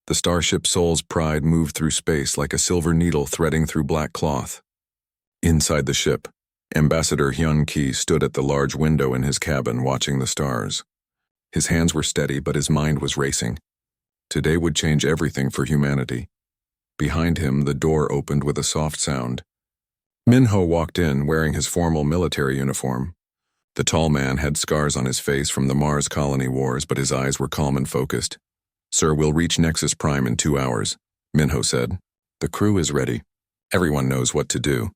The starship Soul's Pride moved through space like a silver needle threading through black cloth. Inside the ship, Ambassador Hyun-Ki stood at the large window in his cabin watching the stars. His hands were steady, but his mind was racing. Today would change everything for humanity. Behind him, the door opened with a soft sound. Min-ho walked in, wearing his formal military uniform. The tall man had scars on his face from the Mars colony wars, but his eyes were calm and focused. "Sir, we'll reach Nexus Prime in 2 hours," Min-ho said. "The crew is ready. Everyone knows what to do."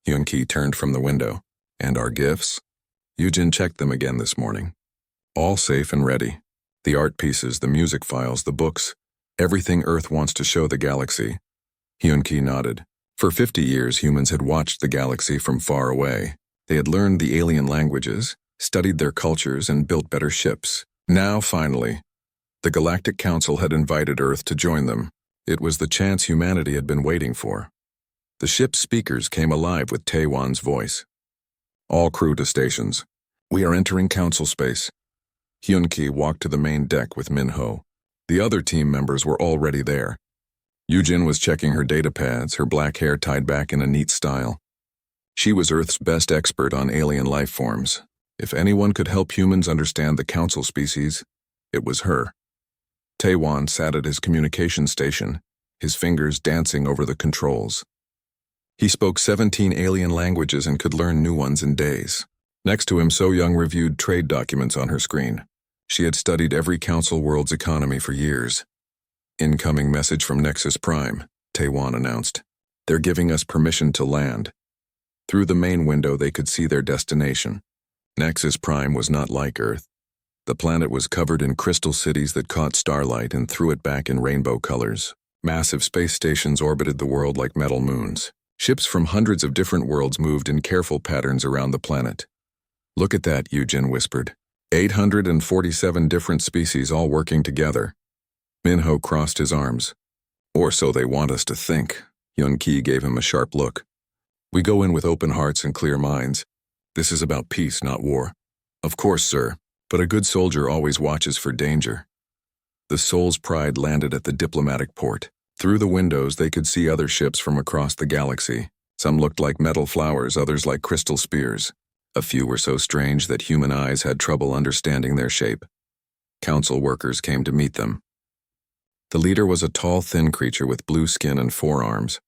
Hyun-Ki turned from the window. "And our gifts?" Yujin checked them again this morning. "All safe and ready. The art pieces, the music files, the books, everything Earth wants to show the galaxy." Hyun-Ki nodded. For 50 years, humans had watched the galaxy from far away. They had learned the alien languages, studied their cultures, and built better ships. Now, finally, the Galactic Council had invited Earth to join them. It was the chance humanity had been waiting for. The ship's speakers came alive with Taewon's voice. "All crew to stations. We are entering Council space." Hyun-Ki walked to the main deck with Min-ho. The other team members were already there. Yujin was checking her data pads, her black hair tied back in a neat style. She was Earth's best expert on alien life forms. If anyone could help humans understand the Council species, it was her. Taewon sat at his communication station, his fingers dancing over the controls. He spoke 17 alien languages and could learn new ones in days. Next to him, So-young reviewed trade documents on her screen. She had studied every Council world's economy for years. "Incoming message from Nexus Prime," Taewon announced. "They're giving us permission to land." Through the main window, they could see their destination. Nexus Prime was not like Earth. The planet was covered in crystal cities that caught starlight and threw it back in rainbow colors. Massive space stations orbited the world like metal moons. Ships from hundreds of different worlds moved in careful patterns around the planet. "Look at that," Yujin whispered. 847 different species all working together. Min-ho crossed his arms. "Or so they want us to think." Hyun-Ki gave him a sharp look. "We go in with open hearts and clear minds. This is about peace, not war." "Of course, sir, but a good soldier always watches for danger." The Soul's Pride landed at the diplomatic port. Through the windows, they could see other ships from across the galaxy. Some looked like metal flowers, others like crystal spears. A few were so strange that human eyes had trouble understanding their shape. Council workers came to meet them. The leader was a tall, thin creature with blue skin and 4 arms.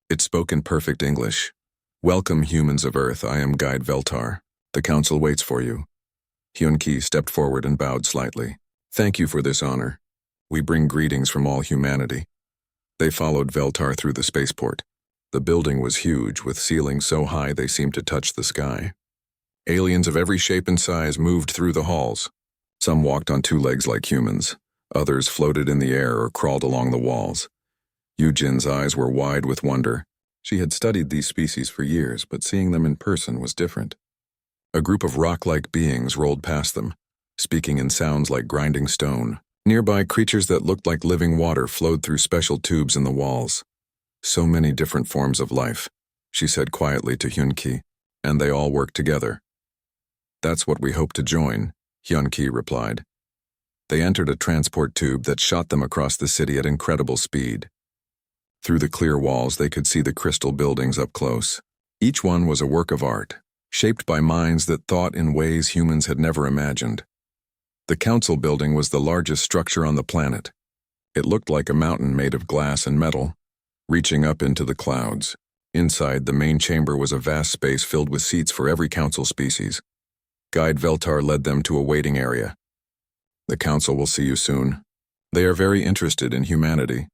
It spoke in perfect English. "Welcome, humans of Earth. I am Guide Veltar. The Council waits for you." Hyun-Ki stepped forward and bowed slightly. "Thank you for this honor. We bring greetings from all humanity." They followed Veltar through the spaceport. The building was huge, with ceilings so high they seemed to touch the sky. Aliens of every shape and size moved through the halls. Some walked on 2 legs like humans. Others floated in the air or crawled along the walls. Yujin's eyes were wide with wonder. She had studied these species for years, but seeing them in person was different. A group of rock-like beings rolled past them, speaking in sounds like grinding stone. Nearby, creatures that looked like living water flowed through special tubes in the walls. "So many different forms of life," she said quietly to Hyun-Ki, "and they all work together." "That's what we hope to join," Hyun-Ki replied. They entered a transport tube that shot them across the city at incredible speed. Through the clear walls, they could see the crystal buildings up close. Each one was a work of art, shaped by minds that thought in ways humans had never imagined. The Council building was the largest structure on the planet. It looked like a mountain made of glass and metal, reaching up into the clouds. Inside, the main chamber was a vast space filled with seats for every Council species. Guide Veltar led them to a waiting area. "The Council will see you soon. They are very interested in humanity."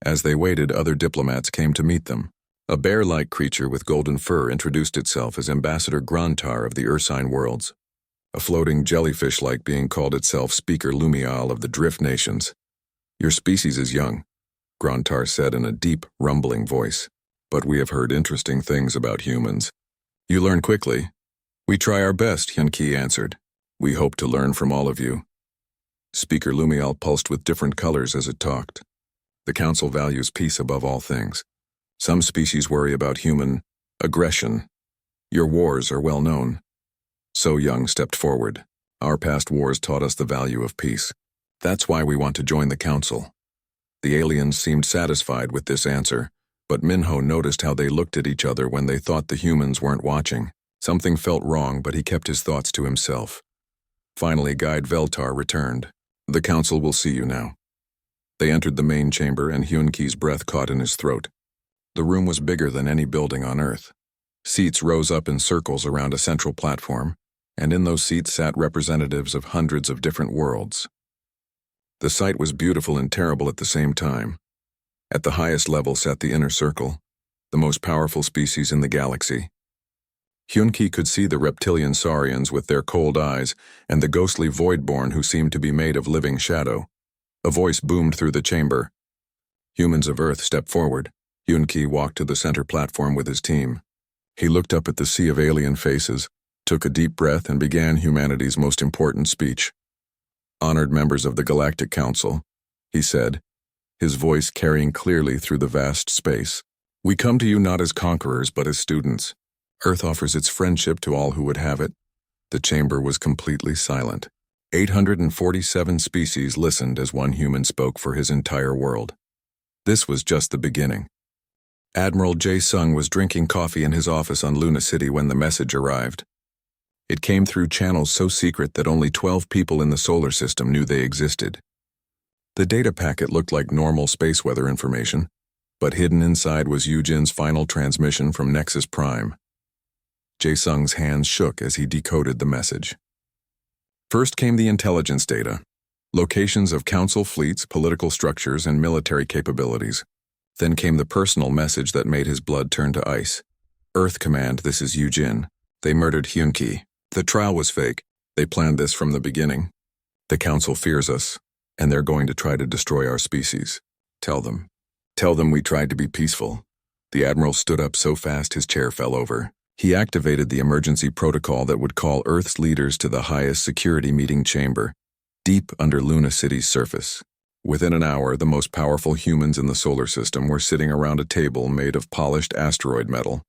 As they waited, other diplomats came to meet them. A bear-like creature with golden fur introduced itself as Ambassador Grantar of the Ursine worlds. A floating jellyfish-like being called itself Speaker Lumial of the Drift Nations. "Your species is young," Grantar said in a deep, rumbling voice. "But we have heard interesting things about humans. You learn quickly." "We try our best," Hyun-Ki answered. "We hope to learn from all of you." Speaker Lumial pulsed with different colors as it talked. "The Council values peace above all things. Some species worry about human aggression. Your wars are well known." So-young stepped forward. "Our past wars taught us the value of peace. That's why we want to join the Council." The aliens seemed satisfied with this answer, but Minho noticed how they looked at each other when they thought the humans weren't watching. Something felt wrong, but he kept his thoughts to himself. Finally, Guide Veltar returned. "The council will see you now." They entered the main chamber, and Hyun-Ki's breath caught in his throat. The room was bigger than any building on Earth. Seats rose up in circles around a central platform, and in those seats sat representatives of hundreds of different worlds. The sight was beautiful and terrible at the same time. At the highest level sat the Inner Circle, the most powerful species in the galaxy. Hyun-Ki could see the reptilian saurians with their cold eyes and the ghostly Voidborn who seemed to be made of living shadow. A voice boomed through the chamber. "Humans of Earth, step forward." Hyun-Ki walked to the center platform with his team. He looked up at the sea of alien faces, took a deep breath, and began humanity's most important speech. "Honored members of the Galactic Council," he said, his voice carrying clearly through the vast space. "We come to you not as conquerors but as students. Earth offers its friendship to all who would have it." The chamber was completely silent. 847 species listened as one human spoke for his entire world. This was just the beginning. Admiral Jae-sung was drinking coffee in his office on Luna City when the message arrived. It came through channels so secret that only 12 people in the solar system knew they existed. The data packet looked like normal space weather information, but hidden inside was Yujin's final transmission from Nexus Prime. Jae-sung's hands shook as he decoded the message. First came the intelligence data, locations of council fleets, political structures, and military capabilities. Then came the personal message that made his blood turn to ice. "Earth Command, this is Yujin. They murdered Hyun-Ki. The trial was fake. They planned this from the beginning. The council fears us, and they're going to try to destroy our species. Tell them. Tell them we tried to be peaceful." The admiral stood up so fast his chair fell over. He activated the emergency protocol that would call Earth's leaders to the highest security meeting chamber, deep under Luna City's surface. Within an hour, the most powerful humans in the solar system were sitting around a table made of polished asteroid metal.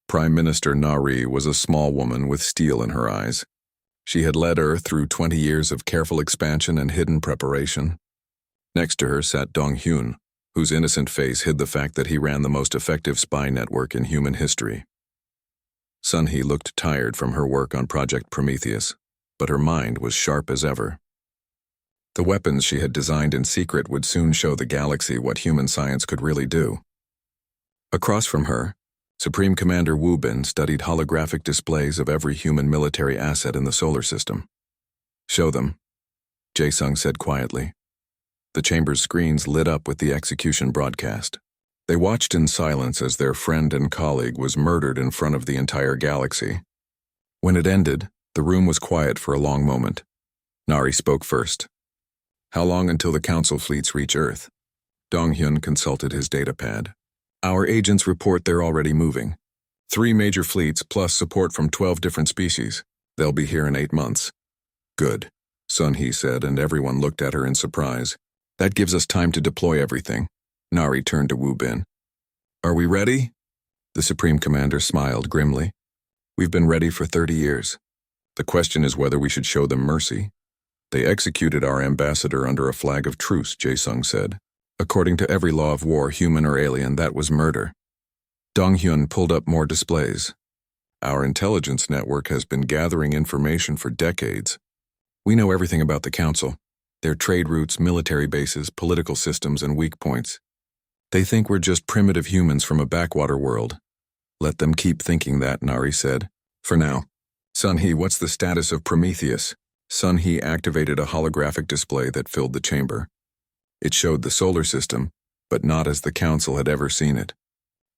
Prime Minister Nari was a small woman with steel in her eyes. She had led Earth through 20 years of careful expansion and hidden preparation. Next to her sat Dong-hyun, whose innocent face hid the fact that he ran the most effective spy network in human history. Sun-hee looked tired from her work on Project Prometheus, but her mind was sharp as ever. The weapons she had designed in secret would soon show the galaxy what human science could really do. Across from her, Supreme Commander Wu Bin studied holographic displays of every human military asset in the solar system. "Show them," Jae-sung said quietly. The chamber's screens lit up with the execution broadcast. They watched in silence as their friend and colleague was murdered in front of the entire galaxy. When it ended, the room was quiet for a long moment. Nari spoke first. "How long until the council fleets reach Earth?" Dong-hyun consulted his datapad. "Our agents report they're already moving. 3 major fleets plus support from 12 different species. They'll be here in 8 months. "Good," Sun-hee said, and everyone looked at her in surprise. "That gives us time to deploy everything." Nari turned to Wu Bin. "Are we ready?" The Supreme Commander smiled grimly. "We've been ready for 30 years. The question is whether we should show them mercy." "They executed our ambassador under a flag of truce," Jae-sung said. "According to every law of war, human or alien, that was murder." Dong-hyun pulled up more displays. "Our intelligence network has been gathering information for decades. We know everything about the Council, their trade routes, military bases, political systems, and weak points. They think we're just primitive humans from a backwater world." "Let them keep thinking that," Nari said. "For now. Sun-hee, what's the status of Prometheus?" Sun-hee activated a holographic display that filled the chamber. It showed the solar system, but not as the Council had ever seen it.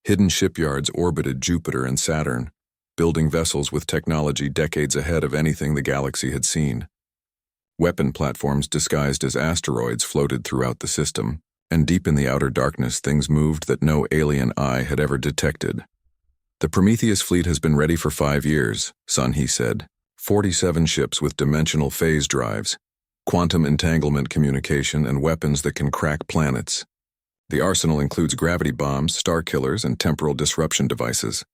Hidden shipyards orbited Jupiter and Saturn, building vessels with technology decades ahead of anything the galaxy had seen. Weapon platforms disguised as asteroids floated throughout the system, and deep in the outer darkness things moved that no alien eye had ever detected. "The Prometheus fleet has been ready for 5 years, Sun-hee said. 47 ships with dimensional phase drives, quantum entanglement communication, and weapons that can crack planets. The arsenal includes gravity bombs, star killers, and temporal disruption devices."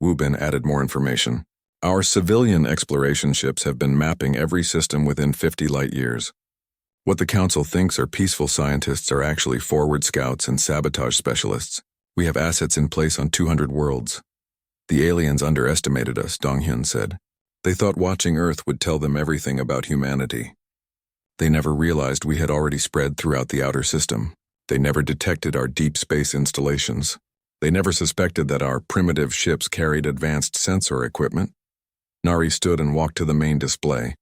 Wu Bin added more information. "Our civilian exploration ships have been mapping every system within 50 light years. What the Council thinks are peaceful scientists are actually forward scouts and sabotage specialists. We have assets in place on 200 worlds. The aliens underestimated us, Donghyun said. They thought watching Earth would tell them everything about humanity. They never realized we had already spread throughout the outer system. They never detected our deep space installations. They never suspected that our primitive ships carried advanced sensor equipment. Nari stood and walked to the main display.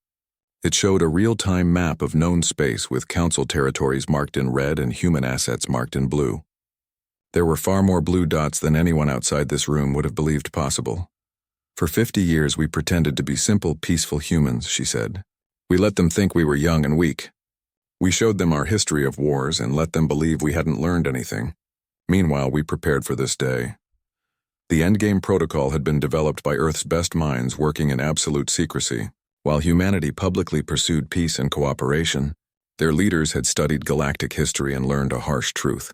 It showed a real-time map of known space with Council territories marked in red and human assets marked in blue. There were far more blue dots than anyone outside this room would have believed possible. For 50 years we pretended to be simple, peaceful humans, she said. We let them think we were young and weak. We showed them our history of wars and let them believe we hadn't learned anything. Meanwhile, we prepared for this day. The Endgame protocol had been developed by Earth's best minds working in absolute secrecy. While humanity publicly pursued peace and cooperation, their leaders had studied galactic history and learned a harsh truth.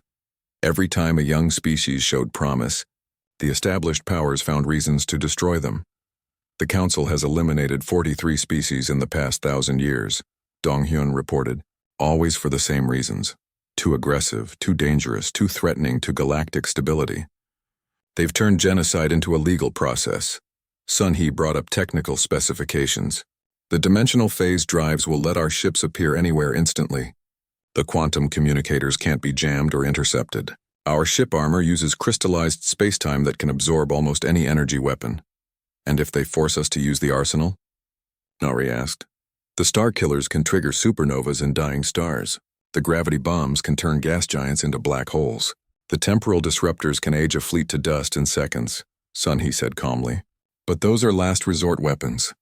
Every time a young species showed promise, the established powers found reasons to destroy them. The Council has eliminated 43 species in the past 1,000 years, Donghyun reported, always for the same reasons. Too aggressive, too dangerous, too threatening to galactic stability. They've turned genocide into a legal process. Sun-Hee brought up technical specifications. The dimensional phase drives will let our ships appear anywhere instantly. The quantum communicators can't be jammed or intercepted. Our ship armor uses crystallized spacetime that can absorb almost any energy weapon. And if they force us to use the arsenal? Nari asked. The star killers can trigger supernovas and dying stars. The gravity bombs can turn gas giants into black holes. The temporal disruptors can age a fleet to dust in seconds, Sun-Hee said calmly. But those are last resort weapons.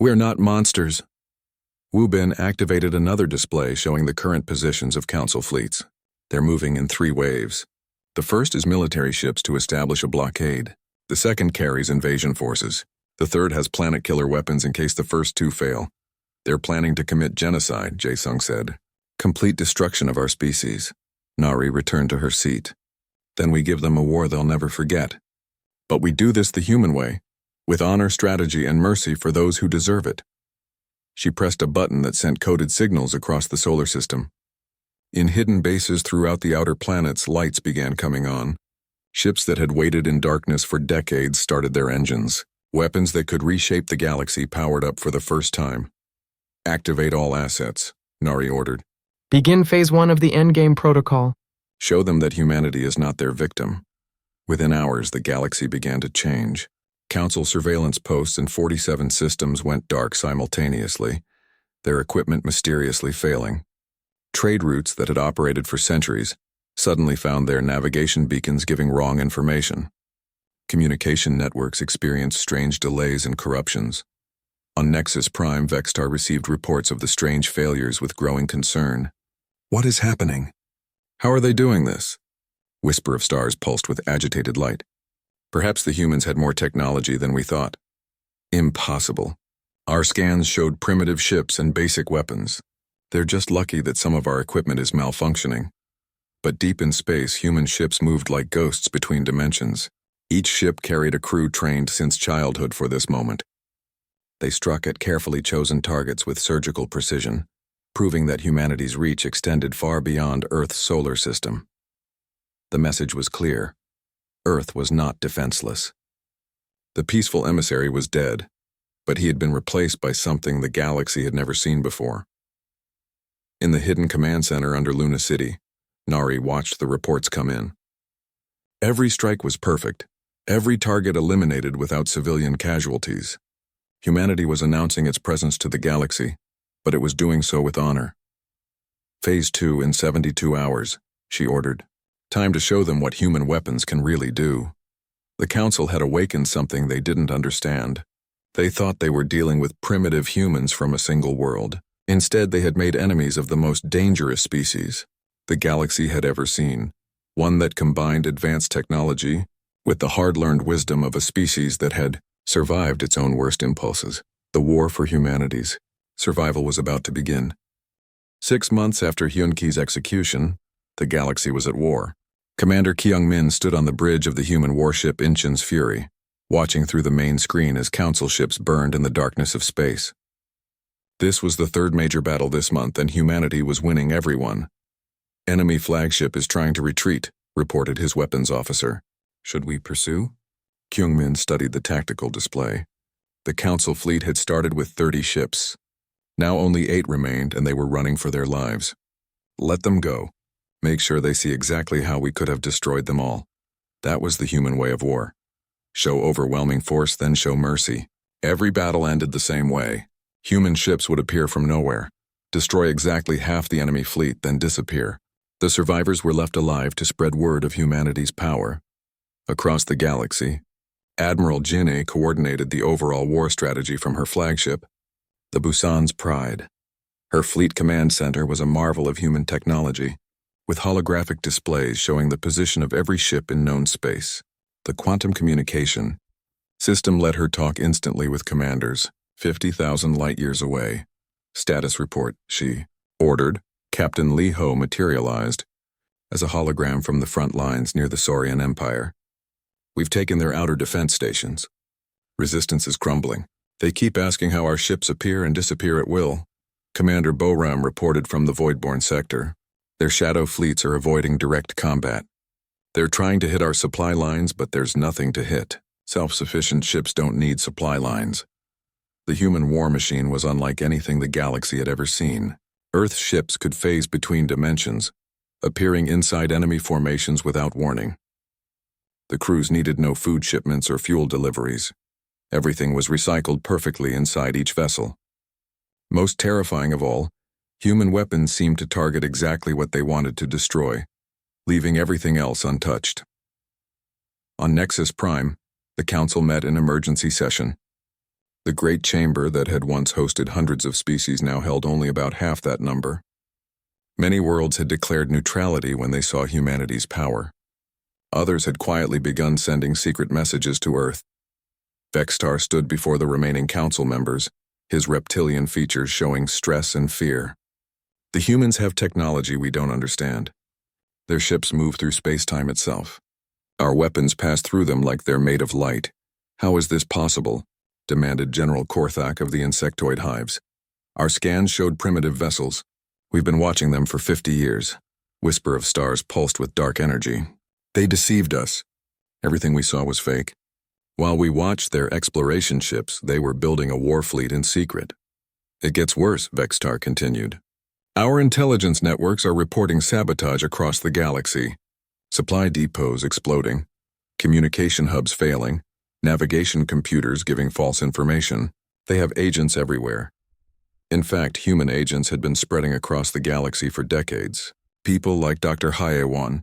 We're not monsters. Wu Bin activated another display showing the current positions of Council fleets. They're moving in 3 waves. The first is military ships to establish a blockade. The second carries invasion forces. The third has planet-killer weapons in case the first 2 fail. They're planning to commit genocide, Jae-sung said. Complete destruction of our species. Nari returned to her seat. Then we give them a war they'll never forget. But we do this the human way, with honor, strategy, and mercy for those who deserve it. She pressed a button that sent coded signals across the solar system. In hidden bases throughout the outer planets, lights began coming on. Ships that had waited in darkness for decades started their engines. Weapons that could reshape the galaxy powered up for the first time. Activate all assets, Nari ordered. Begin Phase 1 of the Endgame protocol. Show them that humanity is not their victim. Within hours, the galaxy began to change. Council surveillance posts in 47 systems went dark simultaneously, their equipment mysteriously failing. Trade routes that had operated for centuries suddenly found their navigation beacons giving wrong information. Communication networks experienced strange delays and corruptions. On Nexus Prime, Vextar received reports of the strange failures with growing concern. What is happening? How are they doing this? Whisper of stars pulsed with agitated light. Perhaps the humans had more technology than we thought. Impossible. Our scans showed primitive ships and basic weapons. They're just lucky that some of our equipment is malfunctioning. But deep in space, human ships moved like ghosts between dimensions. Each ship carried a crew trained since childhood for this moment. They struck at carefully chosen targets with surgical precision, proving that humanity's reach extended far beyond Earth's solar system. The message was clear. Earth was not defenseless. The peaceful emissary was dead, but he had been replaced by something the galaxy had never seen before. In the hidden command center under Luna City, Nari watched the reports come in. Every strike was perfect, every target eliminated without civilian casualties. Humanity was announcing its presence to the galaxy, but it was doing so with honor. Phase 2 in 72 hours, she ordered. Time to show them what human weapons can really do. The Council had awakened something they didn't understand. They thought they were dealing with primitive humans from a single world. Instead, they had made enemies of the most dangerous species the galaxy had ever seen, one that combined advanced technology with the hard-learned wisdom of a species that had survived its own worst impulses. The war for humanity's survival was about to begin. 6 months after Hyun-Ki's execution, the galaxy was at war. Commander Kyung-min stood on the bridge of the human warship Incheon's Fury, watching through the main screen as Council ships burned in the darkness of space. This was the third major battle this month, and humanity was winning everyone. Enemy flagship is trying to retreat, reported his weapons officer. Should we pursue? Kyungmin studied the tactical display. The Council fleet had started with 30 ships. Now only 8 remained, and they were running for their lives. Let them go. Make sure they see exactly how we could have destroyed them all. That was the human way of war. Show overwhelming force, then show mercy. Every battle ended the same way. Human ships would appear from nowhere, destroy exactly half the enemy fleet, then disappear. The survivors were left alive to spread word of humanity's power. Across the galaxy, Admiral Jinne coordinated the overall war strategy from her flagship, the Busan's Pride. Her fleet command center was a marvel of human technology, with holographic displays showing the position of every ship in known space. The quantum communication system let her talk instantly with commanders, 50,000 light-years away. Status report, she ordered. Captain Lee Ho materialized as a hologram from the front lines near the Saurian Empire. We've taken their outer defense stations. Resistance is crumbling. They keep asking how our ships appear and disappear at will. Commander Boram reported from the Voidborn sector. Their shadow fleets are avoiding direct combat. They're trying to hit our supply lines, but there's nothing to hit. Self-sufficient ships don't need supply lines. The human war machine was unlike anything the galaxy had ever seen. Earth's ships could phase between dimensions, appearing inside enemy formations without warning. The crews needed no food shipments or fuel deliveries. Everything was recycled perfectly inside each vessel. Most terrifying of all, human weapons seemed to target exactly what they wanted to destroy, leaving everything else untouched. On Nexus Prime, the Council met in emergency session. The great chamber that had once hosted hundreds of species now held only about half that number. Many worlds had declared neutrality when they saw humanity's power. Others had quietly begun sending secret messages to Earth. Vextar stood before the remaining council members, his reptilian features showing stress and fear. The humans have technology we don't understand. Their ships move through space-time itself. Our weapons pass through them like they're made of light. How is this possible? Demanded General Korthak of the insectoid hives. Our scans showed primitive vessels. We've been watching them for 50 years. Whisper of stars pulsed with dark energy. They deceived us. Everything we saw was fake. While we watched their exploration ships, they were building a war fleet in secret. It gets worse, Vextar continued. Our intelligence networks are reporting sabotage across the galaxy. Supply depots exploding. Communication hubs failing. Navigation computers giving false information. They have agents everywhere. In fact, human agents had been spreading across the galaxy for decades. People like Dr. Haewan,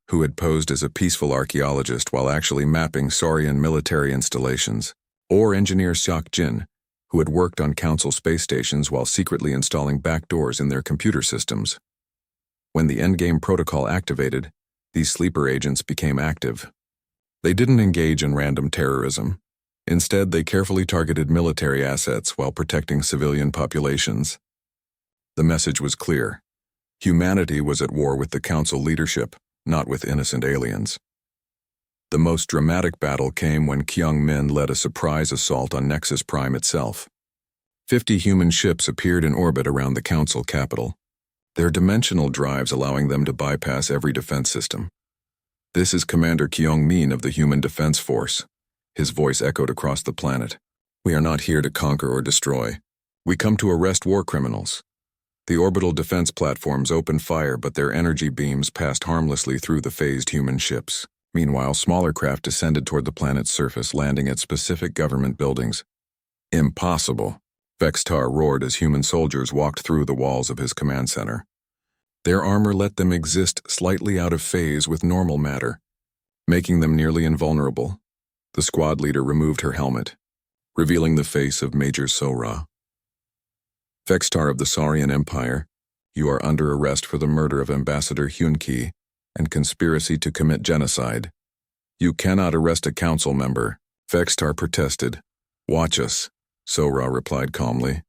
who had posed as a peaceful archaeologist while actually mapping Saurian military installations, or engineer Seok Jin, who had worked on Council space stations while secretly installing backdoors in their computer systems. When the Endgame protocol activated, these sleeper agents became active. They didn't engage in random terrorism. Instead, they carefully targeted military assets while protecting civilian populations. The message was clear. Humanity was at war with the Council leadership, not with innocent aliens. The most dramatic battle came when Kyung-min led a surprise assault on Nexus Prime itself. 50 human ships appeared in orbit around the Council capital, their dimensional drives allowing them to bypass every defense system. This is Commander Kyung-min of the Human Defense Force. His voice echoed across the planet. We are not here to conquer or destroy. We come to arrest war criminals. The orbital defense platforms opened fire, but their energy beams passed harmlessly through the phased human ships. Meanwhile, smaller craft descended toward the planet's surface, landing at specific government buildings. Impossible, Vextar roared as human soldiers walked through the walls of his command center. Their armor let them exist slightly out of phase with normal matter, making them nearly invulnerable. The squad leader removed her helmet, revealing the face of Major Sora. Vextar of the Saurian Empire, you are under arrest for the murder of Ambassador Hyun-ki and conspiracy to commit genocide. You cannot arrest a council member, Vextar protested. Watch us, Sora replied calmly.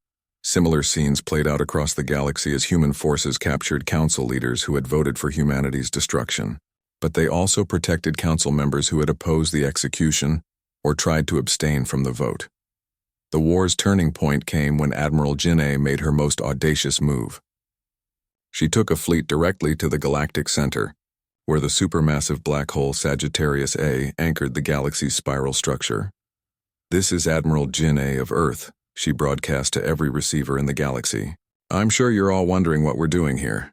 Similar scenes played out across the galaxy as human forces captured council leaders who had voted for humanity's destruction. But they also protected council members who had opposed the execution or tried to abstain from the vote. The war's turning point came when Admiral Jin'e made her most audacious move. She took a fleet directly to the galactic center, where the supermassive black hole Sagittarius A anchored the galaxy's spiral structure. "This is Admiral Jin'e of Earth," she broadcast to every receiver in the galaxy. "I'm sure you're all wondering what we're doing here."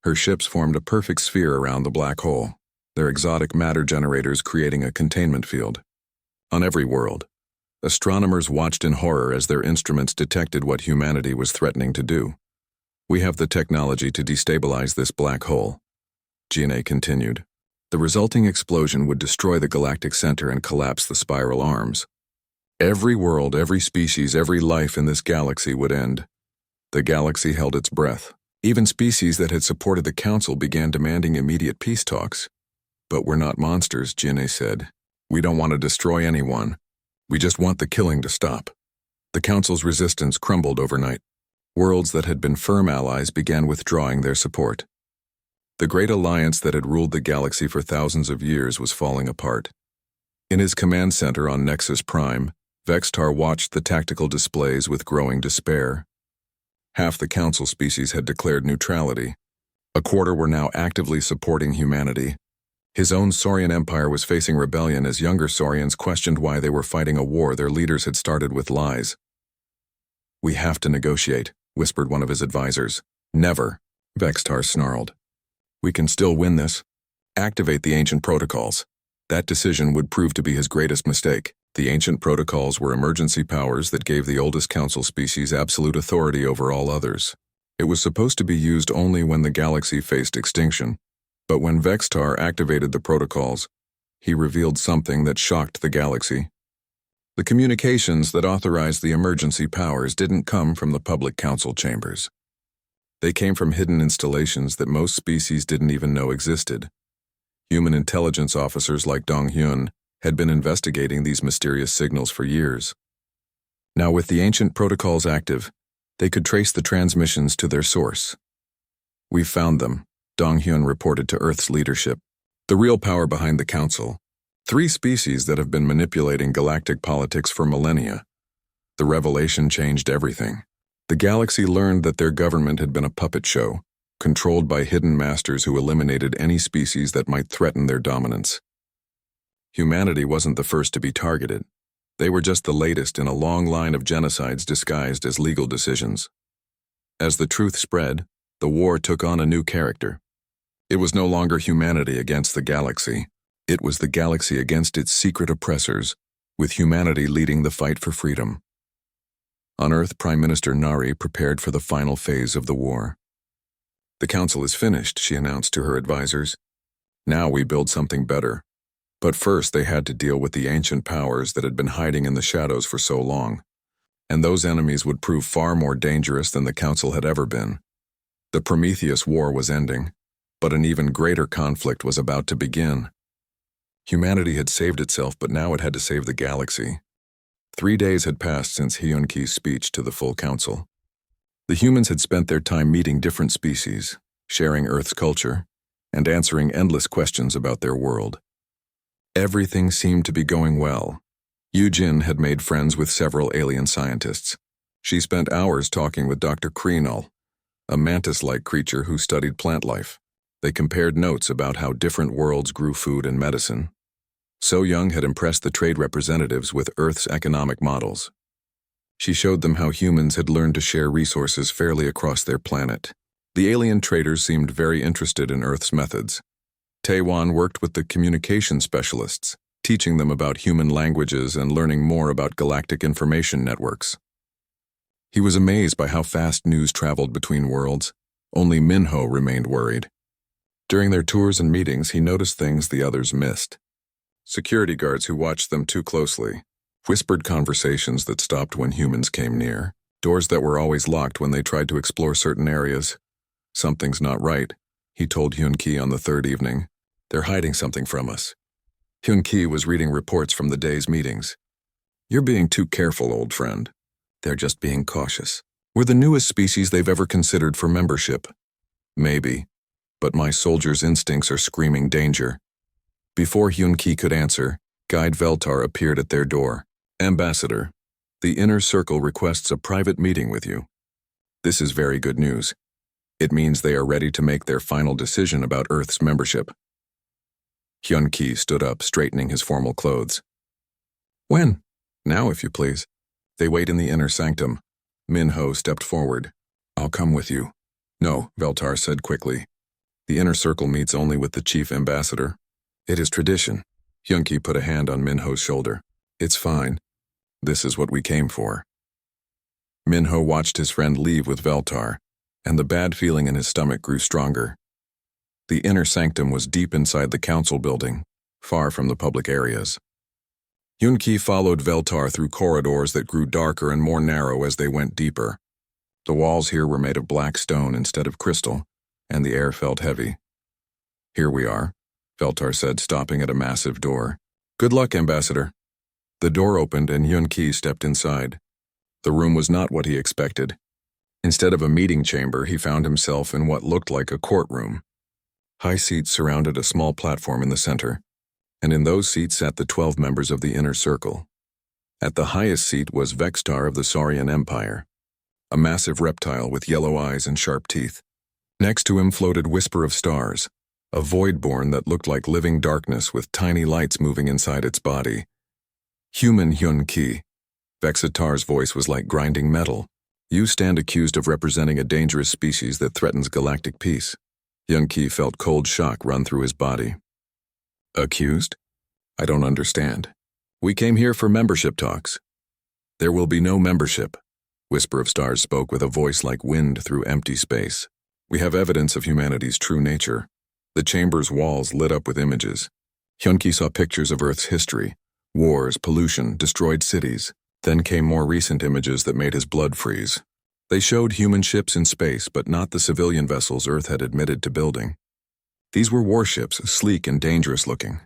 Her ships formed a perfect sphere around the black hole, their exotic matter generators creating a containment field. On every world, astronomers watched in horror as their instruments detected what humanity was threatening to do. "We have the technology to destabilize this black hole," Jin'e continued. "The resulting explosion would destroy the galactic center and collapse the spiral arms. Every world, every species, every life in this galaxy would end." The galaxy held its breath. Even species that had supported the Council began demanding immediate peace talks. "But we're not monsters," Jin'e said. "We don't want to destroy anyone. We just want the killing to stop." The Council's resistance crumbled overnight. Worlds that had been firm allies began withdrawing their support. The great alliance that had ruled the galaxy for thousands of years was falling apart. In his command center on Nexus Prime, Vextar watched the tactical displays with growing despair. Half the Council species had declared neutrality. A quarter were now actively supporting humanity. His own Saurian empire was facing rebellion as younger Saurians questioned why they were fighting a war their leaders had started with lies. "We have to negotiate," whispered one of his advisors. "Never," Vextar snarled. "We can still win this. Activate the ancient protocols." That decision would prove to be his greatest mistake. The ancient protocols were emergency powers that gave the oldest Council species absolute authority over all others. It was supposed to be used only when the galaxy faced extinction. But when Vextar activated the protocols, he revealed something that shocked the galaxy. The communications that authorized the emergency powers didn't come from the public council chambers. They came from hidden installations that most species didn't even know existed. Human intelligence officers like Dong Hyun had been investigating these mysterious signals for years. Now, with the ancient protocols active, they could trace the transmissions to their source. "We've found them," Dong Hyun reported to Earth's leadership. "The real power behind the Council. 3 species that have been manipulating galactic politics for millennia." The revelation changed everything. The galaxy learned that their government had been a puppet show, controlled by hidden masters who eliminated any species that might threaten their dominance. Humanity wasn't the first to be targeted. They were just the latest in a long line of genocides disguised as legal decisions. As the truth spread, the war took on a new character. It was no longer humanity against the galaxy. It was the galaxy against its secret oppressors, with humanity leading the fight for freedom. On Earth, Prime Minister Nari prepared for the final phase of the war. "The Council is finished," she announced to her advisors. "Now we build something better." But first they had to deal with the ancient powers that had been hiding in the shadows for so long. And those enemies would prove far more dangerous than the Council had ever been. The Prometheus War was ending, but an even greater conflict was about to begin. Humanity had saved itself, but now it had to save the galaxy. 3 days had passed since Hyun-Ki's speech to the full Council. The humans had spent their time meeting different species, sharing Earth's culture, and answering endless questions about their world. Everything seemed to be going well. Yujin had made friends with several alien scientists. She spent hours talking with Dr. Kreenal, a mantis-like creature who studied plant life. They compared notes about how different worlds grew food and medicine. So Young had impressed the trade representatives with Earth's economic models. She showed them how humans had learned to share resources fairly across their planet. The alien traders seemed very interested in Earth's methods. Taewon worked with the communication specialists, teaching them about human languages and learning more about galactic information networks. He was amazed by how fast news traveled between worlds. Only Minho remained worried. During their tours and meetings, he noticed things the others missed. Security guards who watched them too closely, whispered conversations that stopped when humans came near, doors that were always locked when they tried to explore certain areas. "Something's not right," he told Hyun-Ki on the 3rd evening. "They're hiding something from us." Hyun-Ki was reading reports from the day's meetings. "You're being too careful, old friend. They're just being cautious. We're the newest species they've ever considered for membership." "Maybe, but my soldiers' instincts are screaming danger." Before Hyun-Ki could answer, Guide Veltar appeared at their door. "Ambassador, The inner circle requests a private meeting with you. This is very good news. It means they are ready to make their final decision about Earth's membership. Hyun-Ki stood up, straightening his formal clothes. When? Now, if you please. They wait in the inner sanctum. Min-Ho stepped forward. I'll come with you. No, Veltar said quickly. The inner circle meets only with the chief ambassador. It is tradition. Hyun-Ki put a hand on Min-Ho's shoulder. It's fine. This is what we came for. Min-Ho watched his friend leave with Veltar, and the bad feeling in his stomach grew stronger. The inner sanctum was deep inside the council building, far from the public areas. Hyun-Ki followed Veltar through corridors that grew darker and more narrow as they went deeper. The walls here were made of black stone instead of crystal, and the air felt heavy. Here we are, Veltar said, stopping at a massive door. Good luck, Ambassador. The door opened and Hyun-Ki stepped inside. The room was not what he expected. Instead of a meeting chamber, he found himself in what looked like a courtroom. High seats surrounded a small platform in the center, and in those seats sat the 12 members of the inner circle. At the highest seat was Vextar of the Saurian Empire, a massive reptile with yellow eyes and sharp teeth. Next to him floated Whisper of Stars, a voidborn that looked like living darkness with tiny lights moving inside its body. Human Hyun-Ki. Vexatar's voice was like grinding metal. You stand accused of representing a dangerous species that threatens galactic peace. Hyun-Ki felt cold shock run through his body. Accused? I don't understand. We came here for membership talks. There will be no membership. Whisper of Stars spoke with a voice like wind through empty space. We have evidence of humanity's true nature. The chamber's walls lit up with images. Hyun-Ki saw pictures of Earth's history, wars, pollution, destroyed cities. Then came more recent images that made his blood freeze. They showed human ships in space, but not the civilian vessels Earth had admitted to building. These were warships, sleek and dangerous looking.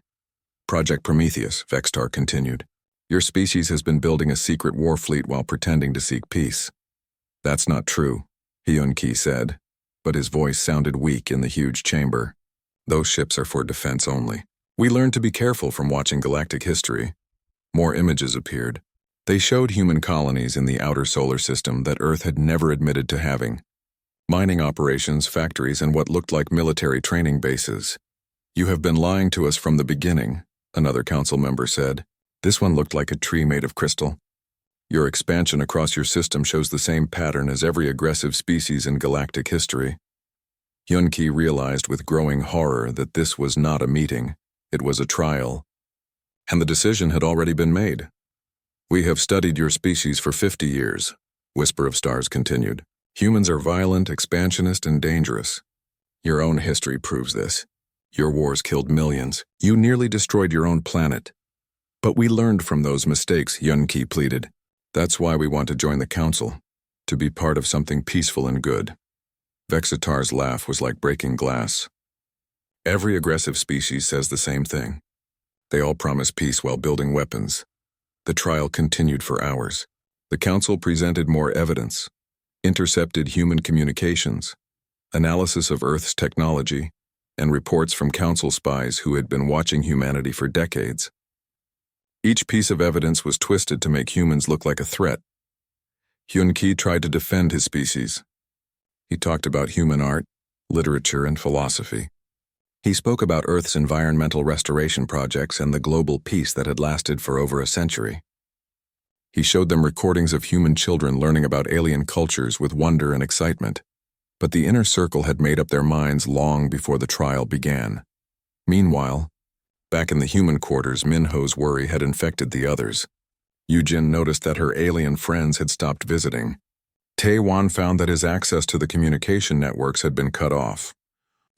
Project Prometheus, Vextar continued. Your species has been building a secret war fleet while pretending to seek peace. That's not true, Hyun-Ki said, but his voice sounded weak in the huge chamber. Those ships are for defense only. We learned to be careful from watching galactic history. More images appeared. They showed human colonies in the outer solar system that Earth had never admitted to having. Mining operations, factories, and what looked like military training bases. You have been lying to us from the beginning, another council member said. This one looked like a tree made of crystal. Your expansion across your system shows the same pattern as every aggressive species in galactic history. Hyun-Ki realized with growing horror that this was not a meeting, it was a trial. And the decision had already been made. We have studied your species for 50 years, Whisper of Stars continued. Humans are violent, expansionist, and dangerous. Your own history proves this. Your wars killed millions. You nearly destroyed your own planet. But we learned from those mistakes, Hyun-Ki pleaded. That's why we want to join the council, to be part of something peaceful and good. Vexatar's laugh was like breaking glass. Every aggressive species says the same thing. They all promise peace while building weapons. The trial continued for hours. The council presented more evidence, intercepted human communications, analysis of Earth's technology, and reports from council spies who had been watching humanity for decades. Each piece of evidence was twisted to make humans look like a threat. Hyun-Ki tried to defend his species. He talked about human art, literature, and philosophy. He spoke about Earth's environmental restoration projects and the global peace that had lasted for over a century. He showed them recordings of human children learning about alien cultures with wonder and excitement. But the inner circle had made up their minds long before the trial began. Meanwhile, back in the human quarters, Min-Ho's worry had infected the others. Yujin noticed that her alien friends had stopped visiting. Tae-Wan found that his access to the communication networks had been cut off.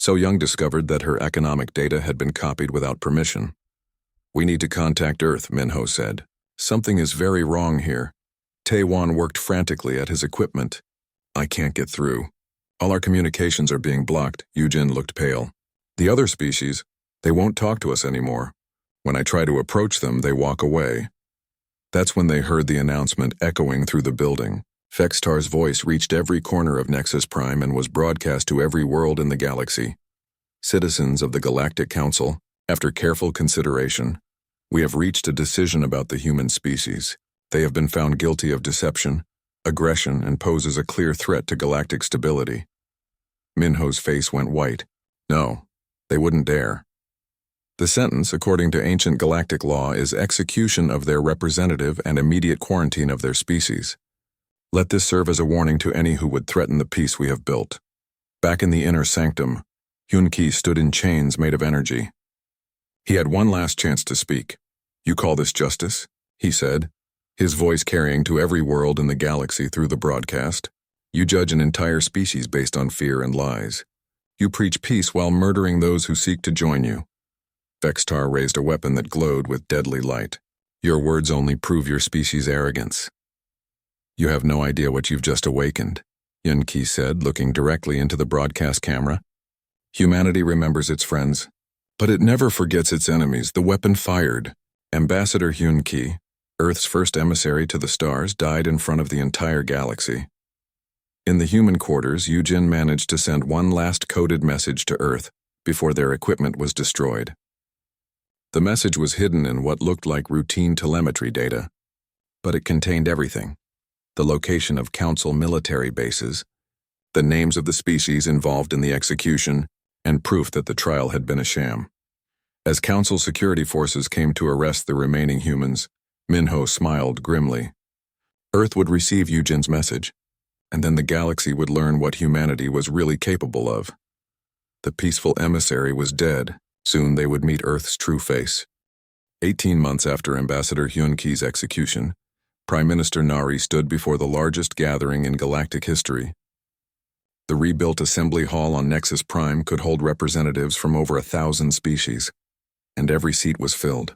So-Young discovered that her economic data had been copied without permission. We need to contact Earth, Min-Ho said. Something is very wrong here. Tae-Wan worked frantically at his equipment. I can't get through. All our communications are being blocked. Yujin looked pale. The other species, they won't talk to us anymore. When I try to approach them, they walk away. That's when they heard the announcement echoing through the building. Vextar's voice reached every corner of Nexus Prime and was broadcast to every world in the galaxy. Citizens of the Galactic Council, after careful consideration, we have reached a decision about the human species. They have been found guilty of deception, aggression, and pose as a clear threat to galactic stability. Minho's face went white. No, they wouldn't dare. The sentence, according to ancient galactic law, is execution of their representative and immediate quarantine of their species. Let this serve as a warning to any who would threaten the peace we have built. Back in the inner sanctum, Hyun-Ki stood in chains made of energy. He had one last chance to speak. "You call this justice?" he said, his voice carrying to every world in the galaxy through the broadcast. "You judge an entire species based on fear and lies. You preach peace while murdering those who seek to join you." Vextar raised a weapon that glowed with deadly light. "Your words only prove your species' arrogance. You have no idea what you've just awakened," Hyun-Ki said, looking directly into the broadcast camera. "Humanity remembers its friends, but it never forgets its enemies." The weapon fired. Ambassador Hyun-Ki, Earth's first emissary to the stars, died in front of the entire galaxy. In the human quarters, Yujin managed to send one last coded message to Earth before their equipment was destroyed. The message was hidden in what looked like routine telemetry data, but it contained everything: the location of Council military bases, the names of the species involved in the execution, and proof that the trial had been a sham. As Council security forces came to arrest the remaining humans, Minho smiled grimly. Earth would receive Yujin's message, and then the galaxy would learn what humanity was really capable of. The peaceful emissary was dead. Soon they would meet Earth's true face. 18 months after Ambassador Hyun-Ki's execution, Prime Minister Nari stood before the largest gathering in galactic history. The rebuilt assembly hall on Nexus Prime could hold representatives from over 1,000 species, and every seat was filled.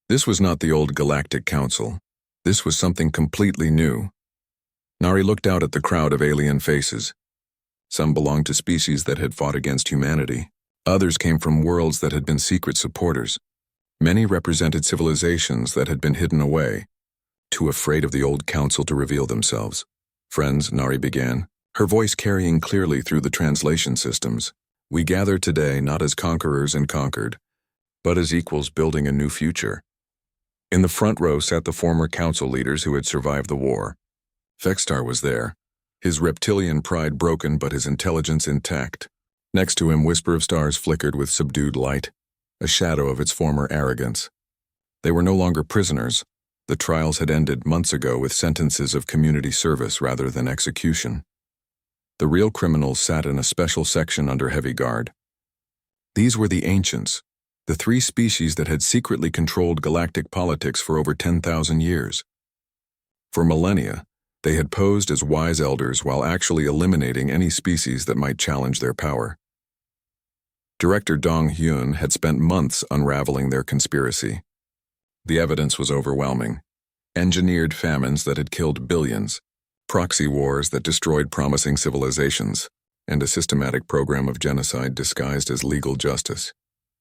This was not the old Galactic Council. This was something completely new. Nari looked out at the crowd of alien faces. Some belonged to species that had fought against humanity. Others came from worlds that had been secret supporters. Many represented civilizations that had been hidden away, too afraid of the old council to reveal themselves. "Friends," Nari began, her voice carrying clearly through the translation systems, "we gather today not as conquerors and conquered, but as equals building a new future." In the front row sat the former council leaders who had survived the war. Vextar was there, his reptilian pride broken but his intelligence intact. Next to him, Whisper of Stars flickered with subdued light, a shadow of its former arrogance. They were no longer prisoners. The trials had ended months ago with sentences of community service rather than execution. The real criminals sat in a special section under heavy guard. These were the Ancients, the three species that had secretly controlled galactic politics for over 10,000 years. For millennia, they had posed as wise elders while actually eliminating any species that might challenge their power. Director Dong Hyun had spent months unraveling their conspiracy. The evidence was overwhelming. Engineered famines that had killed billions, proxy wars that destroyed promising civilizations, and a systematic program of genocide disguised as legal justice.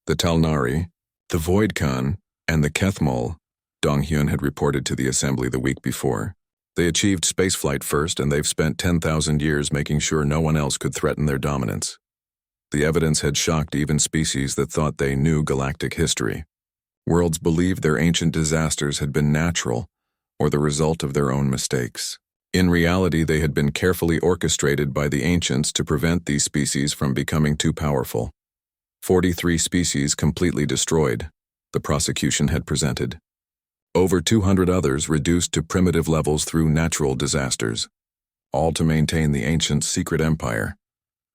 The Talnari, the Void Khan, and the Kethmol, Dong Hyun had reported to the assembly the week before. They achieved spaceflight first, and they've spent 10,000 years making sure no one else could threaten their dominance. The evidence had shocked even species that thought they knew galactic history. Worlds believed their ancient disasters had been natural, or the result of their own mistakes. In reality, they had been carefully orchestrated by the Ancients to prevent these species from becoming too powerful. 43 species completely destroyed, the prosecution had presented. Over 200 others reduced to primitive levels through natural disasters, all to maintain the Ancients' secret empire.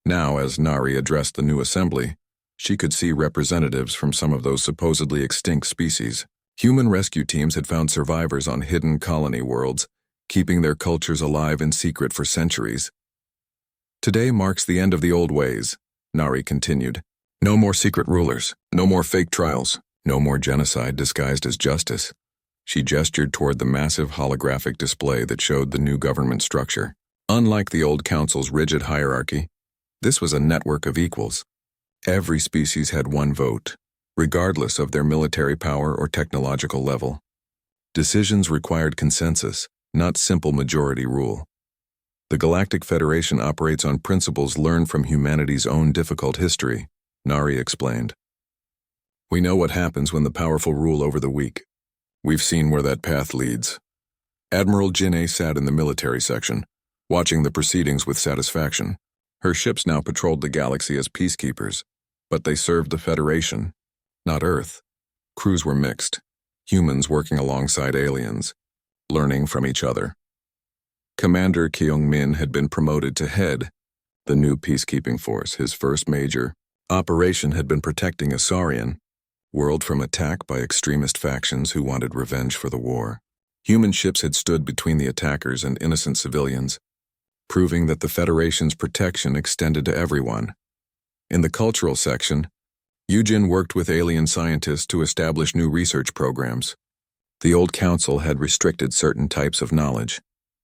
Now, as Nari addressed the new assembly, she could see representatives from some of those supposedly extinct species. Human rescue teams had found survivors on hidden colony worlds, keeping their cultures alive in secret for centuries. "Today marks the end of the old ways," Nari continued. "No more secret rulers, no more fake trials, no more genocide disguised as justice." She gestured toward the massive holographic display that showed the new government structure. Unlike the old council's rigid hierarchy, this was a network of equals. Every species had one vote, regardless of their military power or technological level. Decisions required consensus, not simple majority rule. The Galactic Federation operates on principles learned from humanity's own difficult history, Nari explained. "We know what happens when the powerful rule over the weak. We've seen where that path leads." Admiral Jin'e sat in the military section, watching the proceedings with satisfaction. Her ships now patrolled the galaxy as peacekeepers, but they served the Federation, not Earth. Crews were mixed, humans working alongside aliens, learning from each other. Commander Kyung-min had been promoted to head the new peacekeeping force. His first major operation had been protecting a Saurian world from attack by extremist factions who wanted revenge for the war. Human ships had stood between the attackers and innocent civilians, proving that the Federation's protection extended to everyone. In the cultural section, Yujin worked with alien scientists to establish new research programs. The old council had restricted certain types of knowledge,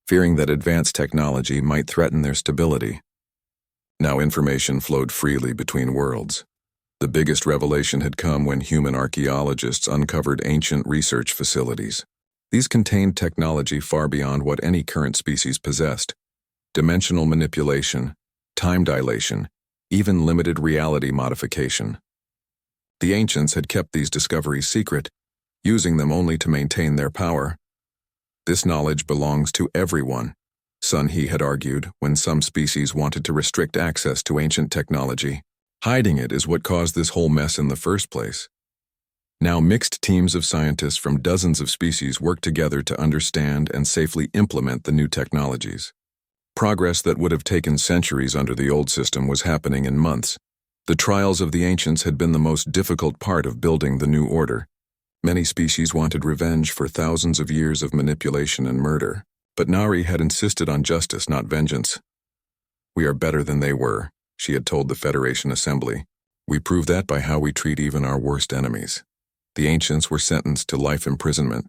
fearing that advanced technology might threaten their stability. Now information flowed freely between worlds. The biggest revelation had come when human archaeologists uncovered ancient research facilities. These contained technology far beyond what any current species possessed: dimensional manipulation, time dilation, even limited reality modification. The ancients had kept these discoveries secret, using them only to maintain their power. This knowledge belongs to everyone, Sun He had argued when some species wanted to restrict access to ancient technology. Hiding it is what caused this whole mess in the first place. Now mixed teams of scientists from dozens of species work together to understand and safely implement the new technologies. Progress that would have taken centuries under the old system was happening in months. The trials of the ancients had been the most difficult part of building the new order. Many species wanted revenge for thousands of years of manipulation and murder, but Nari had insisted on justice, not vengeance. "We are better than they were," she had told the Federation Assembly. "We prove that by how we treat even our worst enemies." The ancients were sentenced to life imprisonment,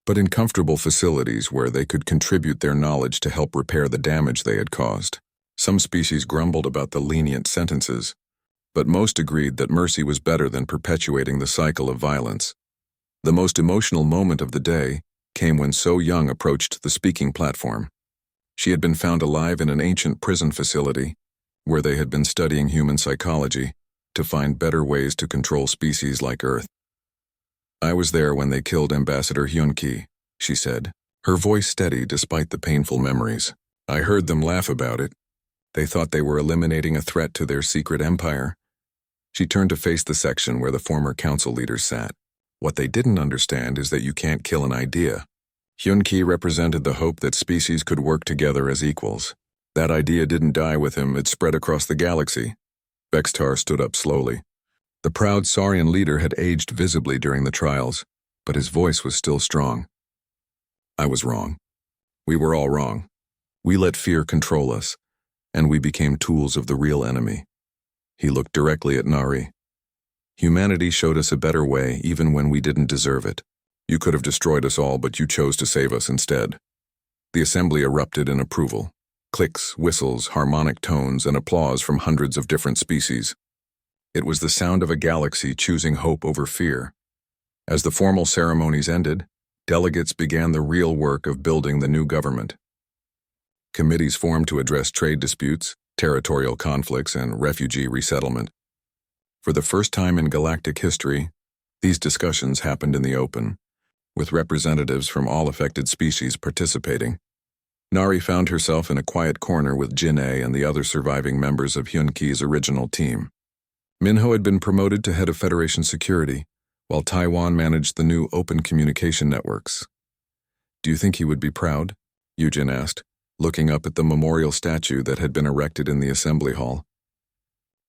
but in comfortable facilities where they could contribute their knowledge to help repair the damage they had caused. Some species grumbled about the lenient sentences, but most agreed that mercy was better than perpetuating the cycle of violence. The most emotional moment of the day came when So Young approached the speaking platform. She had been found alive in an ancient prison facility, where they had been studying human psychology to find better ways to control species like Earth. "I was there when they killed Ambassador Hyun-ki," she said, her voice steady despite the painful memories. "I heard them laugh about it. They thought they were eliminating a threat to their secret empire." She turned to face the section where the former council leaders sat. "What they didn't understand is that you can't kill an idea." Hyun-ki represented the hope that species could work together as equals. That idea didn't die with him, it spread across the galaxy. Bextar stood up slowly. The proud Saurian leader had aged visibly during the trials, but his voice was still strong. "I was wrong. We were all wrong. We let fear control us, and we became tools of the real enemy." He looked directly at Nari. "Humanity showed us a better way even when we didn't deserve it. You could have destroyed us all, but you chose to save us instead." The assembly erupted in approval. Clicks, whistles, harmonic tones, and applause from hundreds of different species. It was the sound of a galaxy choosing hope over fear. As the formal ceremonies ended, delegates began the real work of building the new government. Committees formed to address trade disputes, territorial conflicts, and refugee resettlement. For the first time in galactic history, these discussions happened in the open, with representatives from all affected species participating. Nari found herself in a quiet corner with Jin'e and the other surviving members of Hyun-ki's original team. Minho had been promoted to head of Federation security, while Taiwan managed the new open communication networks. "Do you think he would be proud?" Yujin asked, looking up at the memorial statue that had been erected in the assembly hall.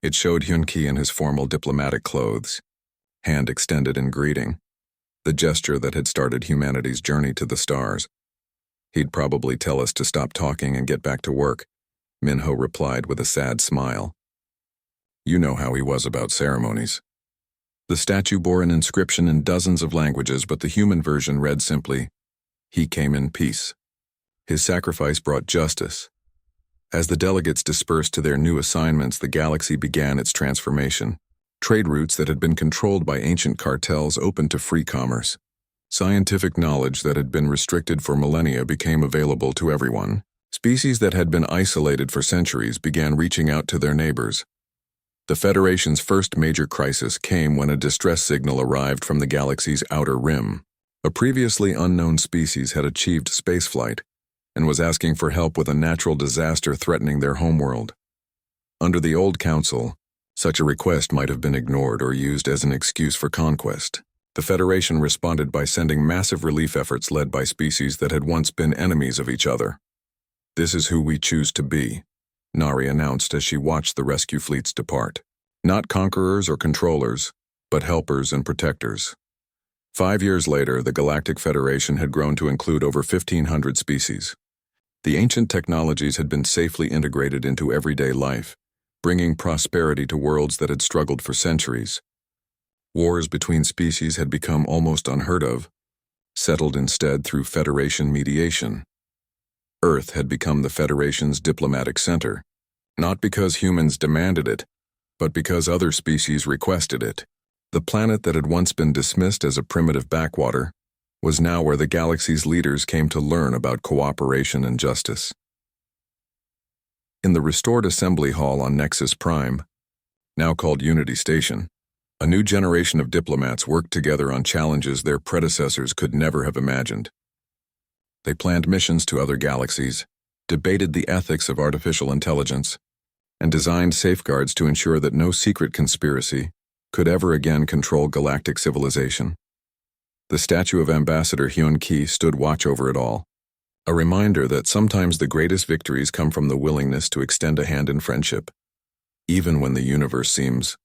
It showed Hyun-ki in his formal diplomatic clothes, hand extended in greeting, the gesture that had started humanity's journey to the stars. "He'd probably tell us to stop talking and get back to work," Minho replied with a sad smile. "You know how he was about ceremonies." The statue bore an inscription in dozens of languages, but the human version read simply, "He came in peace." His sacrifice brought justice. As the delegates dispersed to their new assignments, the galaxy began its transformation. Trade routes that had been controlled by ancient cartels opened to free commerce. Scientific knowledge that had been restricted for millennia became available to everyone. Species that had been isolated for centuries began reaching out to their neighbors. The Federation's first major crisis came when a distress signal arrived from the galaxy's outer rim. A previously unknown species had achieved spaceflight and was asking for help with a natural disaster threatening their homeworld. Under the old council, such a request might have been ignored or used as an excuse for conquest. The Federation responded by sending massive relief efforts led by species that had once been enemies of each other. "This is who we choose to be," Nari announced as she watched the rescue fleets depart. Not conquerors or controllers, but helpers and protectors. 5 years later, the Galactic Federation had grown to include over 1,500 species. The ancient technologies had been safely integrated into everyday life, bringing prosperity to worlds that had struggled for centuries. Wars between species had become almost unheard of, settled instead through Federation mediation. Earth had become the Federation's diplomatic center, not because humans demanded it, but because other species requested it. The planet that had once been dismissed as a primitive backwater was now where the galaxy's leaders came to learn about cooperation and justice. In the restored assembly hall on Nexus Prime, now called Unity Station, a new generation of diplomats worked together on challenges their predecessors could never have imagined. They planned missions to other galaxies, debated the ethics of artificial intelligence, and designed safeguards to ensure that no secret conspiracy could ever again control galactic civilization. The statue of Ambassador Hyun-Ki stood watch over it all, a reminder that sometimes the greatest victories come from the willingness to extend a hand in friendship, even when the universe seems